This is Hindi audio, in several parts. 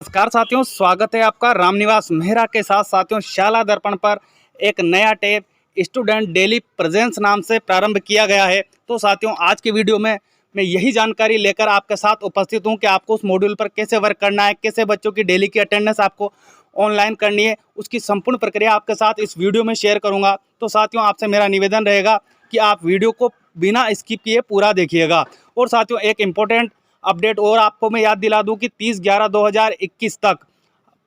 नमस्कार साथियों, स्वागत है आपका रामनिवास मेहरा के साथ। साथियों, शाला दर्पण पर एक नया टैब स्टूडेंट डेली प्रेजेंस नाम से प्रारंभ किया गया है। तो साथियों, आज की वीडियो में मैं यही जानकारी लेकर आपके साथ उपस्थित हूं कि आपको उस मॉड्यूल पर कैसे वर्क करना है, कैसे बच्चों की डेली की अटेंडेंस आपको ऑनलाइन करनी है, उसकी संपूर्ण प्रक्रिया आपके साथ इस वीडियो में शेयर करूँगा। तो साथियों, आपसे मेरा निवेदन रहेगा कि आप वीडियो को बिना स्किप किए पूरा देखिएगा। और साथियों, एक इम्पोर्टेंट अपडेट और आपको मैं याद दिला दूं कि 30/11/2021 तक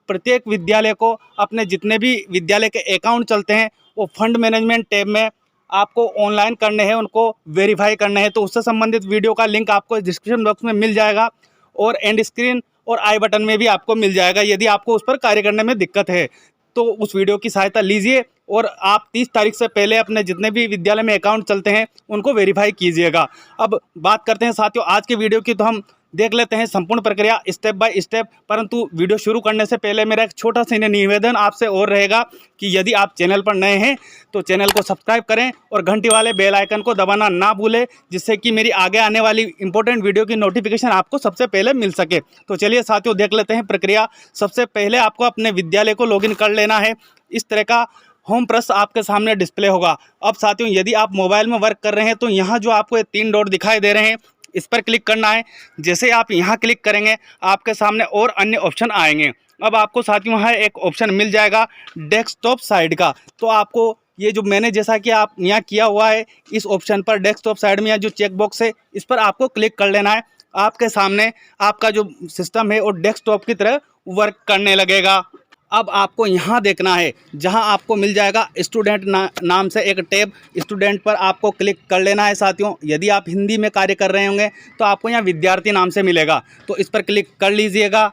प्रत्येक विद्यालय को अपने जितने भी विद्यालय के अकाउंट चलते हैं वो फंड मैनेजमेंट टैब में आपको ऑनलाइन करने हैं, उनको वेरीफाई करने हैं। तो उससे संबंधित वीडियो का लिंक आपको डिस्क्रिप्शन बॉक्स में मिल जाएगा और एंड स्क्रीन और आई बटन में भी आपको मिल जाएगा। यदि आपको उस पर कार्य करने में दिक्कत है तो उस वीडियो की सहायता लीजिए और आप 30 तारीख से पहले अपने जितने भी विद्यालय में अकाउंट चलते हैं उनको वेरीफाई कीजिएगा। अब बात करते हैं साथियों आज के वीडियो की, तो हम देख लेते हैं संपूर्ण प्रक्रिया स्टेप बाय स्टेप। परंतु वीडियो शुरू करने से पहले मेरा एक छोटा सा निवेदन आपसे और रहेगा कि यदि आप चैनल पर नए हैं तो चैनल को सब्सक्राइब करें और घंटी वाले बेल आइकन को दबाना ना भूलें, जिससे कि मेरी आगे आने वाली इंपॉर्टेंट वीडियो की नोटिफिकेशन आपको सबसे पहले मिल सके। तो चलिए साथियों, देख लेते हैं प्रक्रिया। सबसे पहले आपको अपने विद्यालय को लॉगिन कर लेना है। इस तरह का होम पृष्ठ आपके सामने डिस्प्ले होगा। अब साथियों, यदि आप मोबाइल में वर्क कर रहे हैं तो यहाँ जो आपको ये 3 डॉट दिखाई दे रहे हैं, इस पर क्लिक करना है। जैसे आप यहाँ क्लिक करेंगे आपके सामने और अन्य ऑप्शन आएंगे। अब आपको साथियों यहाँ एक ऑप्शन मिल जाएगा डेस्कटॉप साइड का। तो आपको ये जो मैंने जैसा कि आप यहाँ किया हुआ है, इस ऑप्शन पर डेस्कटॉप साइड में या जो चेक बॉक्स है इस पर आपको क्लिक कर लेना है। आपके सामने आपका जो सिस्टम है वो डेस्कटॉप की तरह वर्क करने लगेगा। अब आपको यहाँ देखना है, जहाँ आपको मिल जाएगा स्टूडेंट नाम से एक टैब, स्टूडेंट पर आपको क्लिक कर लेना है। साथियों, यदि आप हिंदी में कार्य कर रहे होंगे तो आपको यहाँ विद्यार्थी नाम से मिलेगा, तो इस पर क्लिक कर लीजिएगा।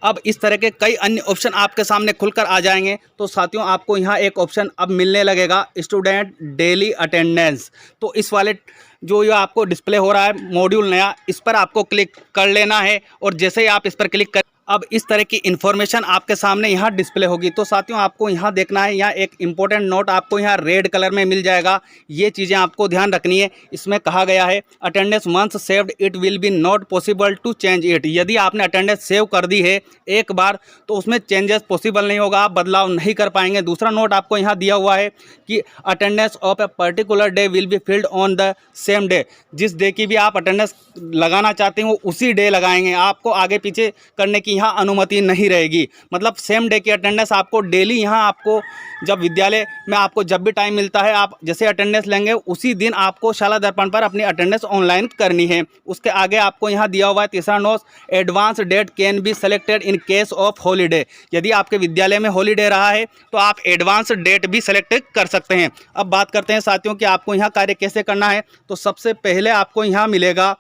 अब इस तरह के कई अन्य ऑप्शन आपके सामने खुलकर आ जाएंगे। तो साथियों, आपको यहाँ एक ऑप्शन अब मिलने लगेगा स्टूडेंट डेली अटेंडेंस। तो इस वाले जो ये आपको डिस्प्ले हो रहा है मॉड्यूल नया, इस पर आपको क्लिक कर लेना है। और जैसे ही आप इस पर क्लिक कर, अब इस तरह की इन्फॉर्मेशन आपके सामने यहाँ डिस्प्ले होगी। तो साथियों, आपको यहाँ देखना है, यहाँ एक इम्पोर्टेंट नोट आपको यहाँ रेड कलर में मिल जाएगा। ये चीज़ें आपको ध्यान रखनी है। इसमें कहा गया है attendance once saved it will be not possible to change it. यदि आपने अटेंडेंस सेव कर दी है एक बार तो उसमें चेंजेस पॉसिबल नहीं होगा, आप बदलाव नहीं कर पाएंगे। दूसरा नोट आपको यहाँ दिया हुआ है कि attendance of a particular day will be filled on the same day. जिस डे की भी आप अटेंडेंस लगाना चाहते हैं वो उसी डे लगाएंगे, आपको आगे पीछे करने की यहाँ अनुमति नहीं रहेगी। मतलब सेम डे की अटेंडेंस आपको डेली यहाँ आपको जब विद्यालय में आपको जब भी टाइम मिलता है आप जैसे अटेंडेंस लेंगे उसी दिन आपको शाला दर्पण पर अपनी अटेंडेंस ऑनलाइन करनी है। उसके आगे आपको यहाँ दिया हुआ है तीसरा note, advance date can be selected in case of holiday. यदि आपके विद्यालय में हॉलीडे रहा है तो आप एडवांस डेट भी सेलेक्ट कर सकते हैं। अब बात करते हैं साथियों कि आपको यहाँ कार्य कैसे करना है। तो सबसे पहले आपको यहाँ मिलेगा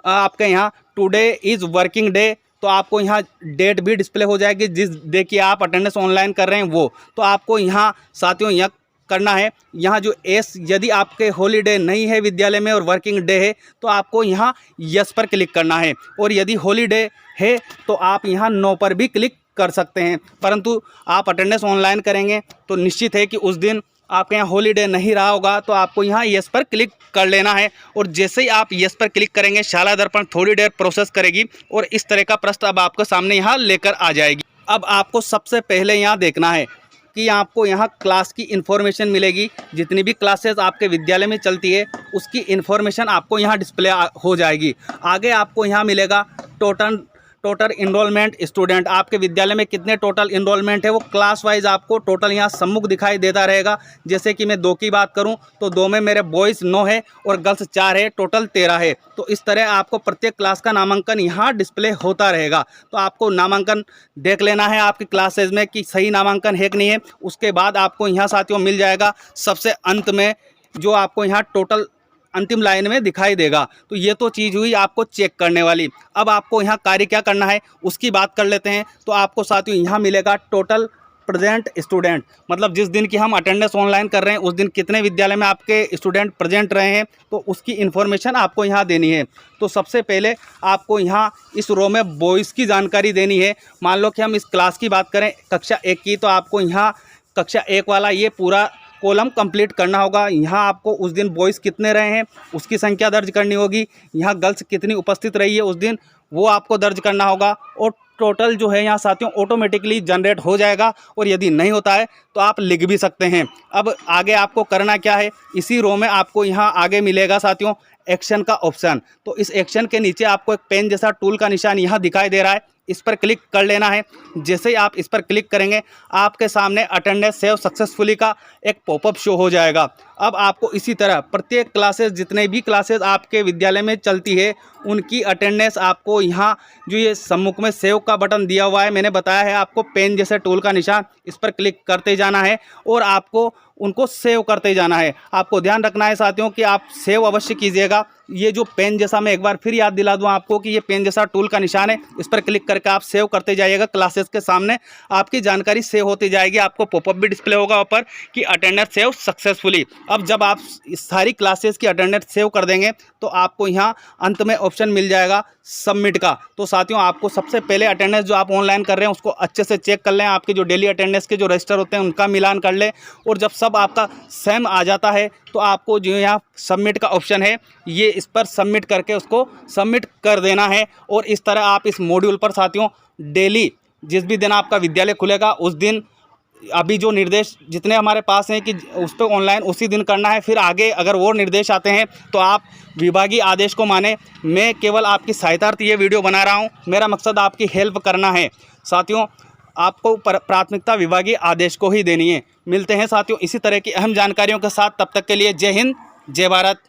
आपके यहाँ टुडे इज़ वर्किंग डे। तो आपको यहाँ डेट भी डिस्प्ले हो जाएगी जिस डे की आप अटेंडेंस ऑनलाइन कर रहे हैं वो। तो आपको यहाँ साथियों यहाँ करना है, यहाँ जो एस, यदि आपके हॉलीडे नहीं है विद्यालय में और वर्किंग डे है तो आपको यहाँ यस पर क्लिक करना है। और यदि हॉलीडे है तो आप यहाँ नो पर भी क्लिक कर सकते हैं। परंतु आप अटेंडेंस ऑनलाइन करेंगे तो निश्चित है कि उस दिन आपके यहाँ हॉलीडे नहीं रहा होगा, तो आपको यहाँ यस पर क्लिक कर लेना है। और जैसे ही आप यस पर क्लिक करेंगे शाला दर्पण थोड़ी देर प्रोसेस करेगी और इस तरह का प्रश्न अब आपको सामने यहाँ लेकर आ जाएगी। अब आपको सबसे पहले यहाँ देखना है कि आपको यहाँ क्लास की इन्फॉर्मेशन मिलेगी। जितनी भी क्लासेस आपके विद्यालय में चलती है उसकी इन्फॉर्मेशन आपको यहाँ डिस्प्ले हो जाएगी। आगे आपको यहाँ मिलेगा टोटल इनरोलमेंट स्टूडेंट। आपके विद्यालय में कितने टोटल इनरोलमेंट है वो क्लास वाइज आपको टोटल यहाँ सम्मुख दिखाई देता रहेगा। जैसे कि मैं 2 की बात करूँ तो 2 में मेरे बॉयज़ 9 है और गर्ल्स 4 है, टोटल 13 है। तो इस तरह आपको प्रत्येक क्लास का नामांकन यहाँ डिस्प्ले होता रहेगा। तो आपको नामांकन देख लेना है आपकी क्लासेज में कि सही नामांकन है कि नहीं है। उसके बाद आपको यहाँ साथियों मिल जाएगा सबसे अंत में जो आपको यहाँ टोटल अंतिम लाइन में दिखाई देगा। तो ये तो चीज़ हुई आपको चेक करने वाली। अब आपको यहाँ कार्य क्या करना है उसकी बात कर लेते हैं। तो आपको साथियों यहाँ मिलेगा टोटल प्रेजेंट स्टूडेंट, मतलब जिस दिन की हम अटेंडेंस ऑनलाइन कर रहे हैं उस दिन कितने विद्यालय में आपके स्टूडेंट प्रेजेंट रहे हैं, तो उसकी इन्फॉर्मेशन आपको यहाँ देनी है। तो सबसे पहले आपको यहाँ इस रो में बॉयज़ की जानकारी देनी है। मान लो कि हम इस क्लास की बात करें कक्षा 1 की, तो आपको यहाँ कक्षा 1 वाला ये पूरा कॉलम कंप्लीट करना होगा। यहाँ आपको उस दिन बॉयज़ कितने रहे हैं उसकी संख्या दर्ज करनी होगी। यहाँ गर्ल्स कितनी उपस्थित रही है उस दिन वो आपको दर्ज करना होगा। और टोटल जो है यहाँ साथियों ऑटोमेटिकली जनरेट हो जाएगा, और यदि नहीं होता है तो आप लिख भी सकते हैं। अब आगे आपको करना क्या है, इसी रो में आपको यहाँ आगे मिलेगा साथियों एक्शन का ऑप्शन। तो इस एक्शन के नीचे आपको एक पेन जैसा टूल का निशान यहाँ दिखाई दे रहा है, इस पर क्लिक कर लेना है। जैसे ही आप इस पर क्लिक करेंगे आपके सामने अटेंडेंस सेव सक्सेसफुली का एक पॉपअप शो हो जाएगा। अब आपको इसी तरह प्रत्येक क्लासेस, जितने भी क्लासेस आपके विद्यालय में चलती है, उनकी अटेंडेंस आपको यहाँ जो ये सम्मुख में सेव का बटन दिया हुआ है, मैंने बताया है आपको पेन जैसे टूल का निशान, इस पर क्लिक करते जाना है और आपको उनको सेव करते जाना है। आपको ध्यान रखना है साथियों कि आप सेव अवश्य कीजिएगा। ये जो पेन जैसा, मैं एक बार फिर याद दिला दूं आपको कि ये पेन जैसा टूल का निशान है, इस पर क्लिक करके आप सेव करते जाइएगा। क्लासेस के सामने आपकी जानकारी सेव होती जाएगी, आपको पॉपअप भी डिस्प्ले होगा ऊपर कि अटेंडेंस सेव सक्सेसफुली। अब जब आप सारी क्लासेस की अटेंडेंस सेव कर देंगे तो आपको यहाँ अंत में ऑप्शन मिल जाएगा सबमिट का। तो साथियों आपको सबसे पहले अटेंडेंस जो आप ऑनलाइन कर रहे हैं उसको अच्छे से चेक कर लें, आपके जो डेली अटेंडेंस के जो रजिस्टर होते हैं उनका मिलान कर लें, और जब सब आपका सेम आ जाता है तो आपको जो यहाँ सबमिट का ऑप्शन है, ये इस पर सबमिट करके उसको सबमिट कर देना है। और इस तरह आप इस मॉड्यूल पर साथियों डेली जिस भी दिन आपका विद्यालय खुलेगा उस दिन अभी जो निर्देश जितने हमारे पास हैं कि उस पर ऑनलाइन उसी दिन करना है। फिर आगे अगर वो निर्देश आते हैं तो आप विभागीय आदेश को माने। मैं केवल आपकी सहायतार्थ ये वीडियो बना रहा हूँ, मेरा मकसद आपकी हेल्प करना है। साथियों आपको प्राथमिकता विभागीय आदेश को ही देनी है। मिलते हैं साथियों इसी तरह की अहम जानकारियों के साथ, तब तक के लिए जय हिंद जय भारत।